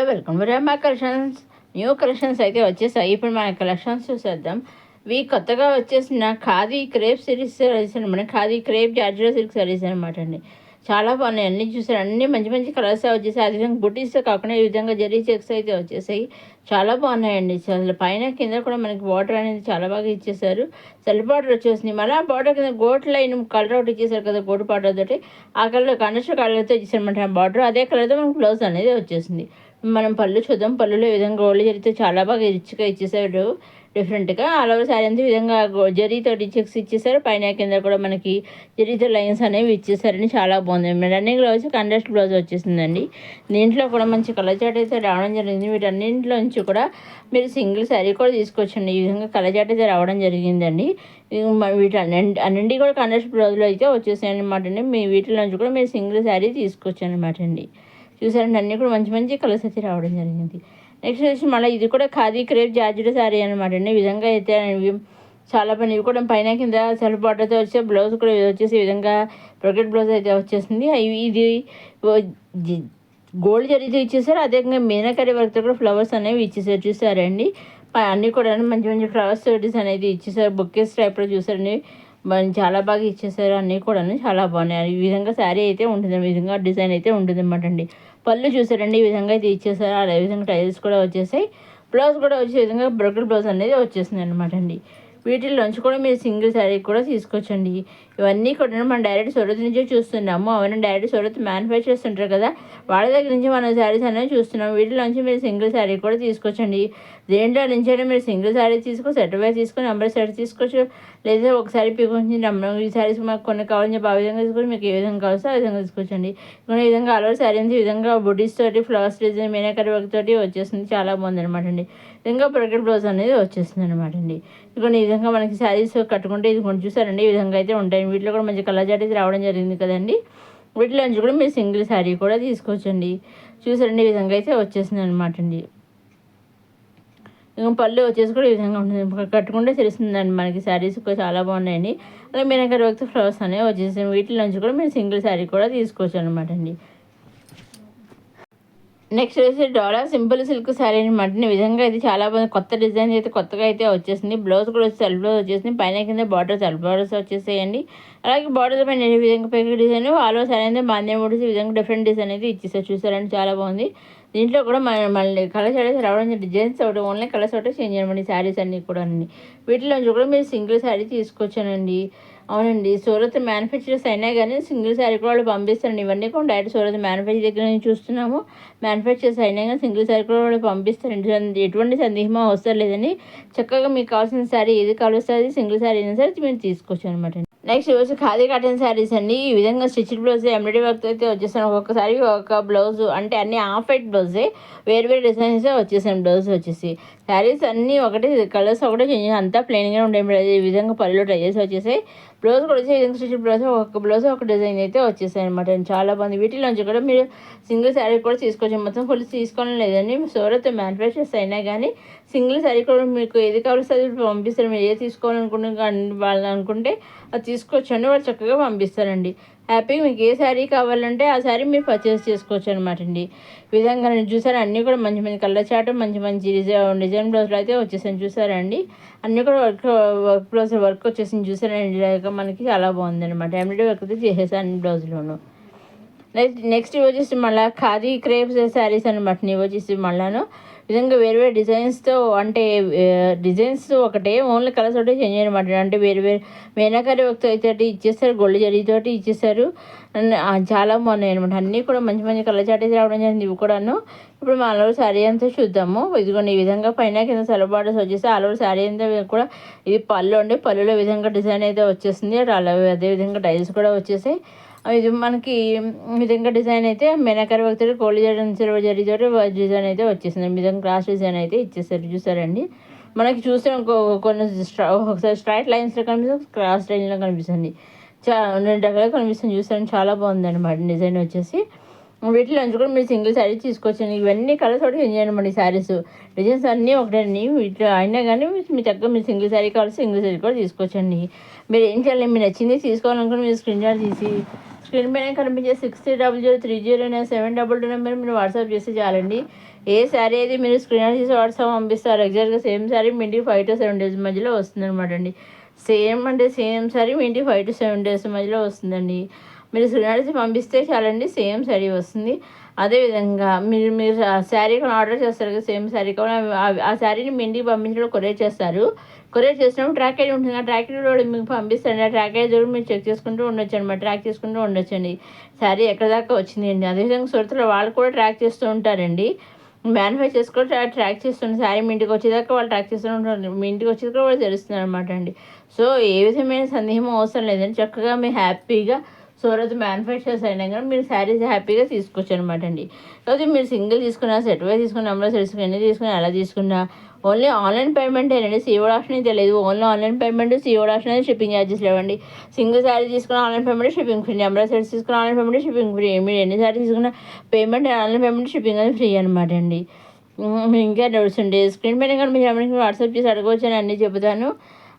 Welcome మా collections. New collections అయితే వచ్చేసాయి. ఇప్పుడు మన కలెక్షన్స్ చూసేద్దాం. ఇవి కొత్తగా వచ్చేసిన ఖాదీ క్రేప్ సిరీస్ అనమాట. Khadi crepe georgette silk saris అనమాట అండి. చాలా బాగున్నాయి. అన్నీ చూసారు, అన్నీ మంచి మంచి కలర్స్ వచ్చేసాయి. అదేవిధంగా బుటీస్ కాకుండా ఈ విధంగా జరీ చెక్స్ అయితే వచ్చేసాయి. చాలా బాగున్నాయండి. అసలు పైన కింద కూడా మనకి బార్డర్ అనేది చాలా బాగా ఇచ్చేసారు. సెల్ఫ్ బార్డర్ వచ్చేసింది. మళ్ళీ ఆ బార్డర్ కింద గోట్ లైన్ కలర్ ఒకటి ఇచ్చేసారు కదా, గోటు బార్డర్ తోటి. ఆ కలర్ కండస్టర్ కలర్తో ఇచ్చేసారనమాట. ఆ బార్డర్ అదే కలర్తో మనకి బ్లౌజ్ అనేది వచ్చేసింది. మనం పళ్ళు చూద్దాం. పళ్ళులో ఈ విధంగా గోల్డ్ జరీతో చాలా బాగా రిచ్గా ఇచ్చేసాడు. డిఫరెంట్గా ఆల్ ఓవర్ శారీ అంతా ఈ విధంగా జరీతో చెక్స్ ఇచ్చేసారు. పైన కింద కూడా మనకి జరీతో లైన్స్ అనేవి ఇచ్చేసారని చాలా బాగుంది. రన్నింగ్ బ్లౌజ్ కంట్రాస్ట్ బ్లౌజ్ వచ్చేసిందండి. దీంట్లో కూడా మంచి కలర్ చాట్ అయితే రావడం జరిగింది. వీటన్నింటిలో నుంచి కూడా మీరు సింగిల్ శారీ కూడా తీసుకోవచ్చండి. ఈ విధంగా కలర్ చాట్ అయితే రావడం జరిగిందండి. అన్నింటి కూడా కంట్రాస్ట్ బ్లౌజ్లో అయితే వచ్చేసాయి అనమాట అండి. మీ వీటిలో నుంచి కూడా మీరు సింగిల్ శారీ తీసుకోవచ్చు అనమాట అండి. చూసారండి, అన్నీ కూడా మంచి మంచి కలర్స్ అయితే రావడం జరిగింది. నెక్స్ట్ వచ్చి మళ్ళీ ఇది కూడా ఖాదీ క్రేప్ జార్జెట్ శారీ అనమాట అండి. ఈ విధంగా అయితే చాలా పని ఇవి కూడా పైన కింద సెల్ఫ్ బార్డర్తో వచ్చే బ్లౌజ్ కూడా వచ్చేసి ఈ విధంగా బ్రొకెట్ బ్లౌజ్ అయితే వచ్చేసింది. ఇది గోల్డ్ జరీతో ఇచ్చేసారు. అదేవిధంగా మీనాకరీ వర్క్తో కూడా ఫ్లవర్స్ అనేవి ఇచ్చేసారు. చూసారండి, అన్నీ కూడా మంచి మంచి ఫ్లవర్స్ డిజైన్ అయితే ఇచ్చేసారు. బొక్కేస్ టైప్లో చూసారండి, చాలా బాగా ఇచ్చేసారు. అన్నీ కూడా చాలా బాగున్నాయి. ఈ విధంగా శారీ అయితే ఉంటుంది, ఈ విధంగా డిజైన్ అయితే ఉంటుంది అనమాట అండి. పళ్ళు చూసారండి, ఈ విధంగా అయితే ఇచ్చేసారు. అదే విధంగా టైల్స్ కూడా వచ్చేసాయి. బ్లౌజ్ కూడా వచ్చే విధంగా బ్రొకెట్ బ్లౌజ్ అనేది వచ్చేసింది అనమాట అండి. వీటిల్లోంచి కూడా మీరు సింగిల్ శారీ కూడా తీసుకోవచ్చండి. ఇవన్నీ కూడా మనం డైరెక్ట్ సూరత్ నుంచే చూస్తున్నాము. అవన్నీ డైరెక్ట్ సూరత్ మ్యానుఫ్యాక్చర్ చేస్తుంటారు కదా, వాళ్ళ దగ్గర నుంచి మనం శారీస్ అనేవి చూస్తున్నాం. వీటిలోంచి మీరు సింగిల్ శారీ కూడా తీసుకోవచ్చండి. దేంట్లో నుంచి అయినా మీరు సింగిల్ శారీ తీసుకో, సెట్ వైజ్ తీసుకొని నెంబర్ సెట్ తీసుకోవచ్చు. లేదా ఒకసారి పీకొచ్చి ఈ శారీస్ మాకు కొన్ని కావాలని చెప్పి ఆ విధంగా తీసుకొని మీకు ఏ విధంగా కావాల్సో ఆ విధంగా తీసుకోవచ్చండి. ఈ విధంగా అలవాటు శారీ అంతా ఈ విధంగా బుటీస్ తోటి ఫ్లవర్స్ డిజైన్ మీనాకరీ వర్క్ తోటి వచ్చేసింది. చాలా బాగుంది అనమాట అండి. ఈ విధంగా బ్రొకెట్ బ్లౌజ్ అనేది వచ్చేస్తుంది అనమాట అండి. ఇదిగోండి, ఈ విధంగా మనకి శారీస్ కట్టుకుంటే ఇది కొంచెం చూసారండి, ఈ విధంగా అయితే ఉంటాయి. వీటిలో కూడా మంచి కలర్ చాట్ అయితే రావడం జరిగింది కదండి. వీటిలోంచి కూడా మీరు సింగిల్ శారీ కూడా తీసుకోవచ్చండి. చూసారండి, ఈ విధంగా అయితే వచ్చేసింది అనమాట అండి. ఇంకా పళ్ళు వచ్చేసి కూడా ఈ విధంగా ఉంటుంది. కట్టుకుంటే తెలుస్తుందండి మనకి. శారీస్ కూడా చాలా బాగున్నాయండి. అలాగే మీనాకరీ వర్క్ ఫ్లవర్స్ అనేవి వచ్చేసాయి. వీటిలోంచి కూడా మీరు సింగిల్ శారీ కూడా తీసుకోవచ్చు అనమాట అండి. నెక్స్ట్ వచ్చేసి డోలా సింపుల్ సిల్క్ శారీ అనమాట. ఈ విధంగా అయితే చాలా బాగుంది. కొత్త డిజైన్ అయితే కొత్తగా అయితే వచ్చేసింది. బ్లౌజ్ కూడా వచ్చి సెల్ఫ్ బ్లౌజ్ వచ్చేసింది. పైన కింద బార్డర్ సెల్ఫ్ బార్డర్స్ వచ్చేసాయండి. అలాగే బార్డర్ పైన ఈ విధంగా పెద్ద డిజైన్ ఆలో శారీ అయితే మాన్యం కూడా ఈ విధంగా డిఫరెంట్ డిజైన్ అయితే ఇచ్చేసారు. చూసారండి, చాలా బాగుంది. దీంట్లో కూడా మళ్ళీ కలర్స్ అయితే రావడం డిజైన్స్ ఒకటి ఓన్లీ కలర్స్ ఒకటి చేంజ్ చేయమండి. శారీస్ అన్నీ కూడా వీటిలోంచి కూడా మీరు సింగిల్ శారీ తీసుకొచ్చానండి. అవునండి, సూరత్ మ్యానుఫ్యాక్చరర్స్ అయినా కానీ సింగిల్ శారీ కూడా వాళ్ళు పంపిస్తారండి. ఇవన్నీ కూడా డైరెక్ట్ సూరత్ మ్యానుఫ్యాక్చర్ దగ్గర నుంచి చూస్తున్నాము. మ్యానుఫ్యాక్చర్స్ అయినా కానీ సింగిల్ శారీ కూడా వాళ్ళు పంపిస్తారండి. ఎటువంటి సందేహం అవసరం లేదని చక్కగా మీకు కావాల్సిన శారీ ఏది కావాల్సింది సింగిల్ శారీ అయినా సరే మీరు తీసుకోవచ్చు అనమాట. నెక్స్ట్ వచ్చి ఖాదీ కాటన్ శారీస్ అండి. ఈ విధంగా స్టిచ్డ్ బ్లౌజ్ ఎంబ్రాయిడరీ వర్క్ అయితే వచ్చేసాను. ఒక్కొక్కసారి ఒక బ్లౌజ్ అంటే అన్ని హాఫ్ వైట్ బ్లౌజే, వేరు వేరు డిజైన్స్ వచ్చేసాను. బ్లౌజ్ వచ్చేసి శారీస్ అన్నీ ఒకటి కలర్స్ ఒకటే చేంజ్, అంతా ప్లెయిన్గా ఉండే ఈ విధంగా పళ్ళు ట్రై చేసి వచ్చేసాయి. బ్లౌజ్ కూడా వచ్చి విధంగా స్టిచ్డ్ బ్లౌజ్ ఒక డిజైన్ అయితే వచ్చేసాయి అనమాట. చాలా బాగుంది. వీటిలోంచి కూడా మీరు సింగిల్ శారీ కూడా తీసుకోవచ్చు. మొత్తం ఫుల్ తీసుకోవడం లేదండి. సూరత్ మ్యానుఫ్యాక్చర్స్ అయినా కానీ సింగిల్ శారీ కూడా మీకు ఏది కావాల్సి అది పంపిస్తారు. మీరు ఏది తీసుకోవాలనుకుంటే వాళ్ళు అనుకుంటే అది తీసుకోవచ్చు అండి. వాళ్ళు చక్కగా పంపిస్తారండి. హ్యాపీగా మీకు ఏ శారీ కావాలంటే ఆ శారీ మీరు పర్చేస్ చేసుకోవచ్చు అనమాట అండి. ఈ విధంగా నేను చూసాను, అన్నీ కూడా మంచి మంచి కలర్ చాట్ మంచి మంచి డిజైన్ బ్లౌజ్లో అయితే వచ్చేసాను. చూసారండి, అన్నీ కూడా వర్క్ బ్లౌజ్ వర్క్ వచ్చేసింది. చూసారండి, మనకి చాలా బాగుంది అనమాట. ఎంబ్రాయిడరీ వర్క్ అయితే చేసేసాను అన్ని బ్లౌజ్లోను. నెక్స్ట్ వచ్చేసి మళ్ళీ ఖాదీ క్రేప్స్ శారీస్ అనమాట. ఇవి వచ్చేసి మళ్ళాను విధంగా వేరు వేరు డిజైన్స్తో, అంటే డిజైన్స్ ఒకటే ఓన్లీ కలర్స్ ఒకటే చేంజ్ అనమాట. అంటే వేరు వేరు మీనాకరీ వర్క్ అయితే ఇచ్చేస్తారు, గోల్డ్ జరీతోటి ఇచ్చేస్తారు. చాలా బాగున్నాయి అనమాట. అన్నీ కూడా మంచి మంచి కలర్ చాట్ అయితే రావడం జరిగింది. ఇవి కూడాను ఇప్పుడు మా అలవాటు శారీ అంతా చూద్దాము. ఇదిగోండి, ఈ విధంగా పైన కింద సెలవు బార్డర్స్ వచ్చేసి అలవాటు శారీ అంతా కూడా ఇది పళ్ళు అండి. పళ్ళులో విధంగా డిజైన్ అయితే వచ్చేసింది. అదేవిధంగా టైల్స్ కూడా వచ్చేసాయి. ఇది మనకి విధంగా డిజైన్ అయితే మీనాకరీ వర్క్ తోటి గోల్డ్ సిల్వర్ జరీతోటి డిజైన్ అయితే వచ్చేసింది. విధంగా క్రాస్ డిజైన్ అయితే ఇచ్చేసారు. చూసారండి, మనకి చూస్తే కొన్ని ఒకసారి స్ట్రైట్ లైన్స్లో కనిపిస్తుంది, క్రాస్ లైన్లో కనిపిస్తుంది, రెండు రకాలుగా కనిపిస్తుంది. చూసారండి, చాలా బాగుంది అనమాట డిజైన్ వచ్చేసి. వీటిలో నుంచి కూడా మీరు సింగిల్ శారీ తీసుకోవచ్చండి. ఇవన్నీ కలర్స్ ఒకటి చేంజ్ చేయండి శారీస్ డిజైన్స్ అన్నీ ఒకటండి. వీటిలో అయినా కానీ మీ చక్కగా మీరు సింగిల్ శారీ కావాలి సింగిల్ శారీ కూడా తీసుకోవచ్చండి. మీరు ఏం చేయాలి, మీరు నచ్చింది తీసుకోవాలనుకుని మీరు స్క్రీన్ షాట్ తీసి స్క్రీన్ పైన కనిపించే 6300309722 నెంబర్ మీరు వాట్సాప్ చేస్తే చాలండి. ఏ శారీ అయితే మీరు స్క్రీన్ షాట్ తీసి వాట్సాప్ పంపిస్తారు ఎగ్జాక్ట్గా సేమ్ శారీ మీ ఇంటికి 5 to 7 days మధ్యలో వస్తుందన్నమాట అండి. సేమ్ శారీ మీ ఇంటికి 5 to 7 days మధ్యలో వస్తుందండి. మీరు స్క్రీన్ షాట్ పంపిస్తే చాలండి, సేమ్ శారీ వస్తుంది. అదేవిధంగా మీరు మీరు శారీ కూడా ఆర్డర్ చేస్తారు కదా, సేమ్ శారీ కూడా ఆ శారీని మీ ఇంటికి పంపించడం కొరియర్ చేస్తారు. కొరియర్ చేసినప్పుడు ట్రాక్ ఐడి ఉంటుంది, ఆ ట్రాక్ ఐడి కూడా మీకు పంపిస్తారండి. ఆ ట్రాక్ ఐడి కూడా మీరు చెక్ చేసుకుంటూ ఉండొచ్చు అనమాట, ట్రాక్ చేసుకుంటూ ఉండొచ్చండి శారీ ఎక్కడ దాకా వచ్చింది అండి. అదేవిధంగా సురతలో వాళ్ళు కూడా ట్రాక్ చేస్తూ ఉంటారండి, మ్యానుఫ్యాక్చర్స్ కూడా ట్రాక్ చేస్తుంటారు. శారీ మీ ఇంటికి వచ్చేదాకా వాళ్ళు ట్రాక్ చేస్తూ ఉంటారు, మీ ఇంటికి వచ్చేదాకా వాళ్ళు తెలుస్తుంది అనమాట అండి. సో ఏ విధమైన సందేహం అవసరం లేదండి, చక్కగా మీ హ్యాపీగా సూరత్ మ్యానుఫ్యాక్చర్స్ అయినా కానీ మీరు శారీస్ హ్యాపీగా తీసుకోవచ్చు అనమాట అండి. కాబట్టి మీరు సింగిల్ తీసుకున్నా సెట్ వైజ్ తీసుకున్న నెంబర్ సెట్స్ ఎన్ని తీసుకున్నా ఎలా తీసుకున్నా ఓన్లీ ఆన్లైన్ పేమెంట్ ఏనండి, సీఓడ్ ఆప్షన్ తెలియదు. ఓన్లీ ఆన్లైన్ పేమెంట్, సీఓడ్ ఆప్షన్ అయితే షిప్పింగ్ ఛార్జెస్ లేవండి. సింగిల్ శారీ తీసుకున్న online payment shipping free, number sets తీసుకున్న ఆన్లైన్ పేమెంట్ షిప్పింగ్ ఫ్రీ. మీరు ఎన్ని శారీ తీసుకున్న పేమెంట్ ఆన్లైన్ పేమెంట్ షిప్పింగ్ అనేది ఫ్రీ అనమాట అండి. మీరు ఇంకా డౌట్స్ ఉంటే స్క్రీన్ పైన కానీ మీరు వాట్సాప్ చేసి అడగవచ్చు అని అన్నీ చెబుతాను.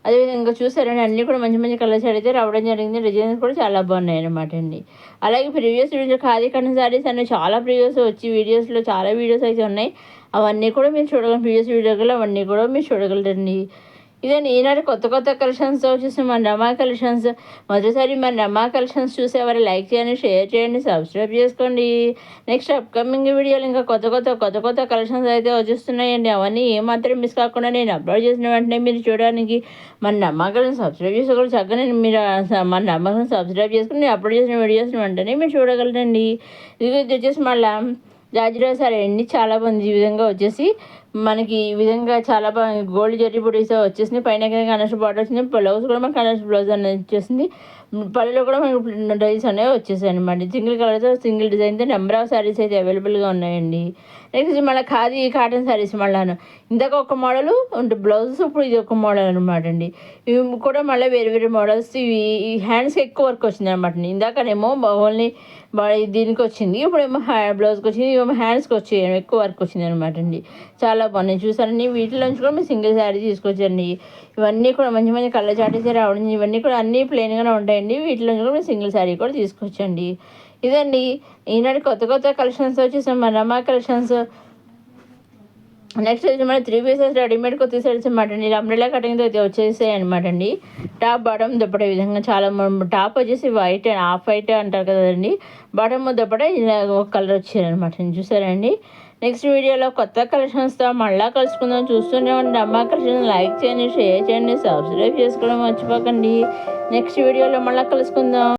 అదేవిధంగా చూసారండి అన్నీ కూడా మంచి మంచి కలర్స్ అయితే రావడం జరిగింది, డిజైన్స్ కూడా చాలా బాగున్నాయి అనమాట అండి. అలాగే ప్రీవియస్ వీడియో ఖాదీ కట్టిన శారీస్ అన్నీ చాలా ప్రీవియస్ వచ్చి వీడియోస్లో చాలా వీడియోస్ అయితే ఉన్నాయి, అవన్నీ కూడా మీరు చూడగలరు. ప్రీవియస్ వీడియోలో అవన్నీ కూడా మీరు చూడగలరండి. ఇదండి ఈనాడు కొత్త కొత్త కలెక్షన్స్తో వచ్చేసి మన రమా కలెక్షన్స్. మొదటిసారి మన రమా కలెక్షన్స్ చూసేవారు లైక్ చేయండి, షేర్ చేయండి, సబ్స్క్రైబ్ చేసుకోండి. నెక్స్ట్ అప్కమింగ్ వీడియోలు ఇంకా కొత్త కొత్త కలెక్షన్స్ అయితే వచ్చేస్తున్నాయండి. అవన్నీ ఏమాత్రం మిస్ కాకుండా నేను అప్లోడ్ చేసిన వెంటనే మీరు చూడడానికి మన నమ్మకాలను సబ్స్క్రైబ్ చేసుకోవాలి. చక్కగా నేను మీరు మన నమ్మకాలను సబ్స్క్రైబ్ చేసుకుని నేను అప్లోడ్ చేసిన వీడియోస్ని వెంటనే మీరు చూడగలరండి. ఇది వచ్చేసి మళ్ళీ జాజిరా సారీ అండి, చాలా బాగుంది. ఈ విధంగా వచ్చేసి మనకి ఈ విధంగా చాలా బాగా గోల్డ్ జరీ బుటీస్ వచ్చేసింది, పైన కనర్స్ బార్డర్ వచ్చింది, బ్లౌజ్ కూడా మనకి కనర్స్ బ్లౌజ్ అనేది వచ్చేసింది. పళ్ళలో కూడా మనకి డిజైన్స్ అనేవి వచ్చేసాయి అనమాట. సింగిల్ కలర్తో సింగిల్ డిజైన్తో నెంబర్ ఆఫ్ శారీస్ అయితే అవైలబుల్గా ఉన్నాయండి. నెక్స్ట్ మళ్ళీ ఖాదీ కాటన్ శారీస్ మళ్ళీ ఇందాక ఒక మోడలు బ్లౌజెస్, ఇప్పుడు ఇది ఒక మోడల్ అనమాట అండి. ఇవి కూడా మళ్ళీ వేరే వేరే మోడల్స్. ఇవి ఈ హ్యాండ్స్కి ఎక్కువ వర్క్ వచ్చింది అనమాట. ఇందాకనేమో ఓన్లీ దీనికి వచ్చింది, ఇప్పుడేమో బ్లౌజ్కి వచ్చింది, ఇవేమో హ్యాండ్స్కి వచ్చి ఎక్కువ వర్క్ వచ్చింది అనమాట అండి. చాలా బాగున్నాయి చూసారండి. వీటిలోంచి కూడా మీరు సింగిల్ శారీ తీసుకొచ్చండి. ఇవన్నీ కూడా మంచి మంచి కలర్ చార్టీసే రావడం, ఇవన్నీ కూడా అన్నీ ప్లెయిన్గానే ఉంటాయండి. వీటిలోంచి కూడా మీరు సింగిల్ శారీ కూడా తీసుకొచ్చండి. ఇదండి ఈనాడు కొత్త కొత్త కలెక్షన్స్ వచ్చేసాం మన రమా కలెక్షన్స్. నెక్స్ట్ వచ్చి మన 3 పీసెస్ రెడీమేడ్ కొత్త సెట్స్ అనమాట అండి. అంబ్రెలా కటింగ్తో అయితే వచ్చేసాయి అనమాట అండి. టాప్ బాటమ్ దుప్పట విధంగా చాలా టాప్ వచ్చేసి వైట్ అండ్ హాఫ్ వైట్ అంటారు కదండి, బాటమ్ దుప్పట ఇలా ఒక కలర్ వచ్చారనమాట. చూసారండి. నెక్స్ట్ వీడియోలో కొత్త కలెక్షన్స్తో మళ్ళీ కలుసుకుందాం. చూస్తూనే ఉండి అమ్మ కలెక్షన్ లైక్ చేయండి, షేర్ చేయండి, సబ్స్క్రైబ్ చేసుకోవడం మర్చిపోకండి. నెక్స్ట్ వీడియోలో మళ్ళీ కలుసుకుందాం.